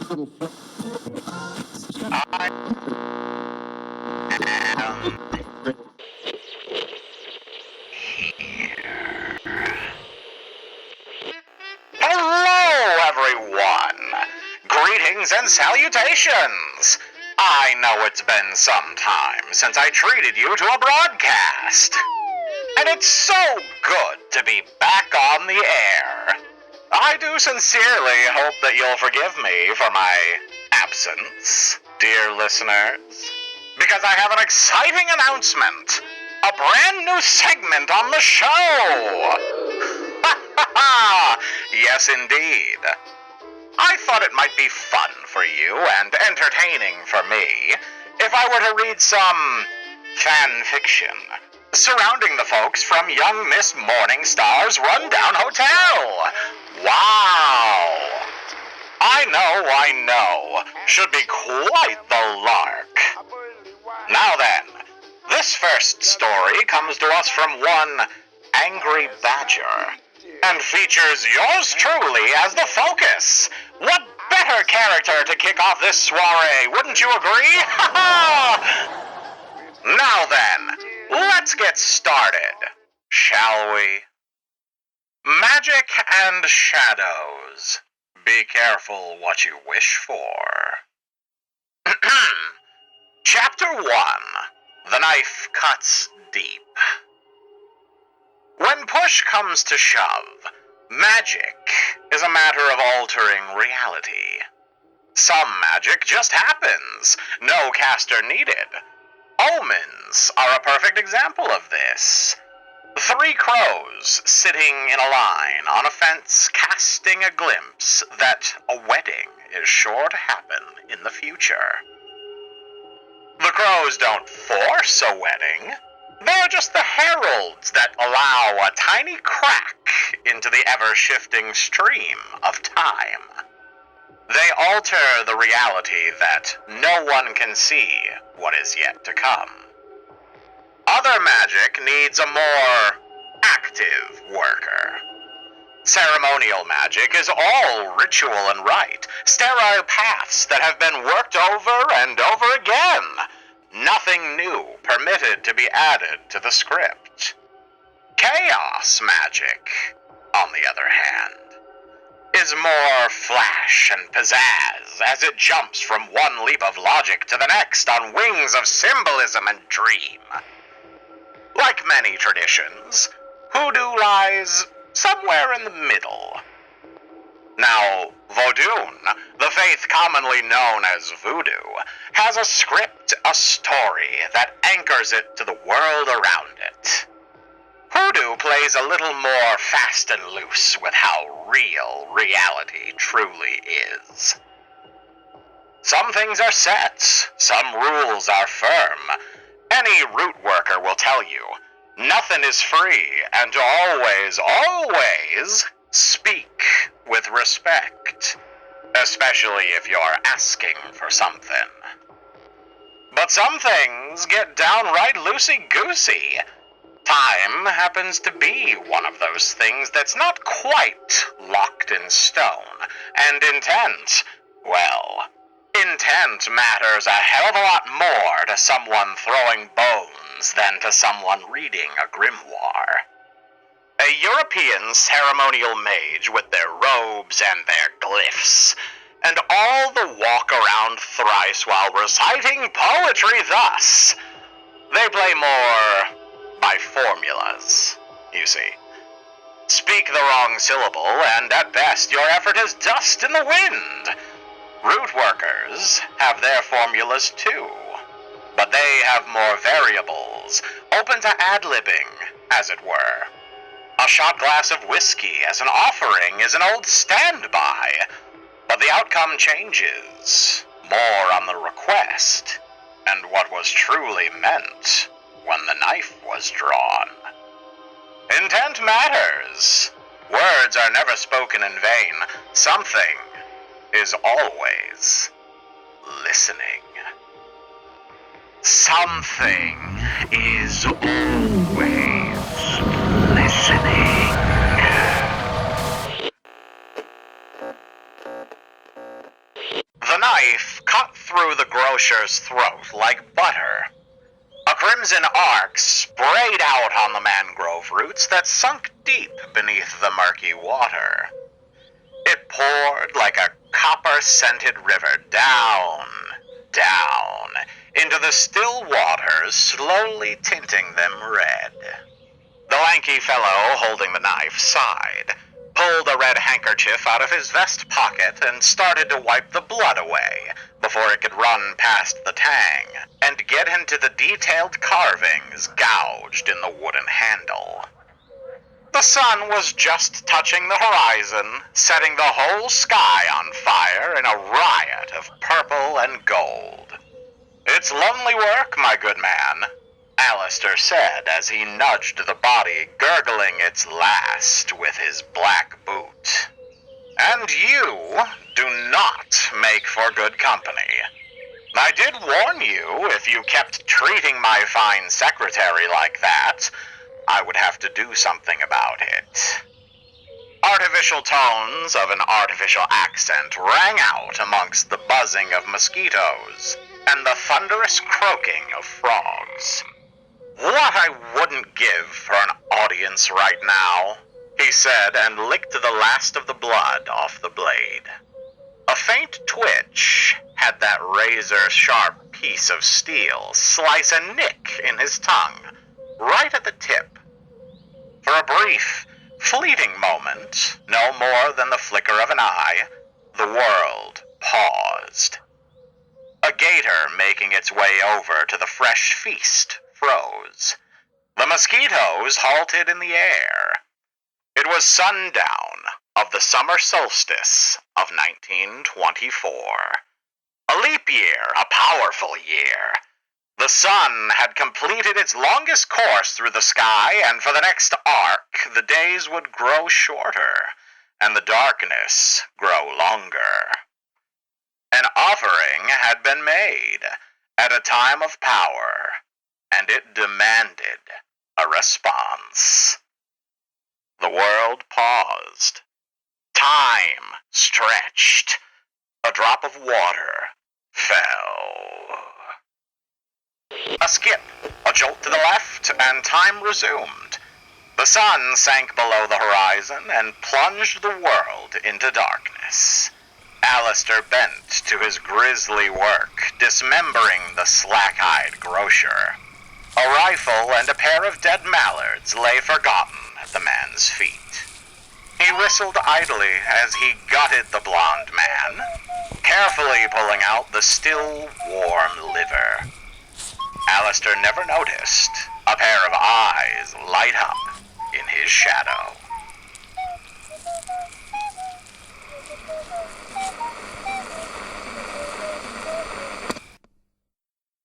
Hello, everyone! Greetings and salutations! I know it's been some time since I treated you to a broadcast. And it's so good to be back on the air. I do sincerely hope that you'll forgive me for my absence, dear listeners, because I have an exciting announcement. A brand new segment on the show! Yes, indeed. I thought it might be fun for you and entertaining for me if I were to read some fanfiction surrounding the folks from Young Miss Morningstar's rundown hotel. Wow! I know. Should be quite the lark. Now then, this first story comes to us from one Angry Badger, and features yours truly as the focus. What better character to kick off this soiree, wouldn't you agree? Now then, let's get started, shall we? Magic and shadows. Be careful what you wish for. Chapter 1. The Knife Cuts Deep. When push comes to shove, magic is a matter of altering reality. Some magic just happens, no caster needed. Omens are a perfect example of this. 3 crows sitting in a line on a fence casting a glimpse that a wedding is sure to happen in the future. The crows don't force a wedding. They're just the heralds that allow a tiny crack into the ever-shifting stream of time. They alter the reality that no one can see what is yet to come. Other magic needs a more active worker. Ceremonial magic is all ritual and rite, sterile paths that have been worked over and over again. Nothing new permitted to be added to the script. Chaos magic, on the other hand, is more flash and pizzazz as it jumps from one leap of logic to the next on wings of symbolism and dream. Like many traditions, hoodoo lies somewhere in the middle. Now, Vodun, the faith commonly known as voodoo, has a script, a story that anchors it to the world around it. Hoodoo plays a little more fast and loose with how real reality truly is. Some things are set, some rules are firm. Any root worker will tell you, nothing is free, and always speak with respect, especially if you're asking for something. But some things get downright loosey-goosey. Time happens to be one of those things that's not quite locked in stone, and intent, well, intent matters a hell of a lot more to someone throwing bones than to someone reading a grimoire. A European ceremonial mage with their robes and their glyphs, and all the walk around thrice while reciting poetry thus. They play more by formulas, you see. Speak the wrong syllable, and at best your effort is dust in the wind. Root workers have their formulas too, but they have more variables, open to ad-libbing, as it were. A shot glass of whiskey as an offering is an old standby, but the outcome changes, more on the request, and what was truly meant when the knife was drawn. Intent matters. Words are never spoken in vain. Something is always listening. Something is always listening. knife cut through the grocer's throat like butter. A crimson arc sprayed out on the mangrove roots that sunk deep beneath the murky water. It poured like a copper-scented river down, down, into the still waters, slowly tinting them red. The lanky fellow holding the knife sighed, pulled a red handkerchief out of his vest pocket, and started to wipe the blood away before it could run past the tang and get into the detailed carvings gouged in the wooden handle. The sun was just touching the horizon, setting the whole sky on fire in a riot of purple and gold. "It's lonely work, my good man," Alastor said as he nudged the body, gurgling its last with his black boot. "And you do not make for good company. I did warn you, if you kept treating my fine secretary like that, I would have to do something about it." Artificial tones of an artificial accent rang out amongst the buzzing of mosquitoes and the thunderous croaking of frogs. "What I wouldn't give for an audience right now," he said, and licked the last of the blood off the blade. A faint twitch had that razor-sharp piece of steel slice a nick in his tongue, right at the tip. For a brief, fleeting moment, no more than the flicker of an eye, the world paused. A gator making its way over to the fresh feast froze. The mosquitoes halted in the air. It was sundown of the summer solstice of 1924. A leap year, a powerful year. The sun had completed its longest course through the sky, and for the next arc, the days would grow shorter, and the darkness grow longer. An offering had been made at a time of power, and it demanded a response. The world paused. Time stretched. A drop of water fell. A skip, a jolt to the left, and time resumed. The sun sank below the horizon and plunged the world into darkness. Alastor bent to his grisly work, dismembering the slack-eyed grocer. A rifle and a pair of dead mallards lay forgotten at the man's feet. He whistled idly as he gutted the blond man, carefully pulling out the still warm liver. Alastor never noticed a pair of eyes light up in his shadow.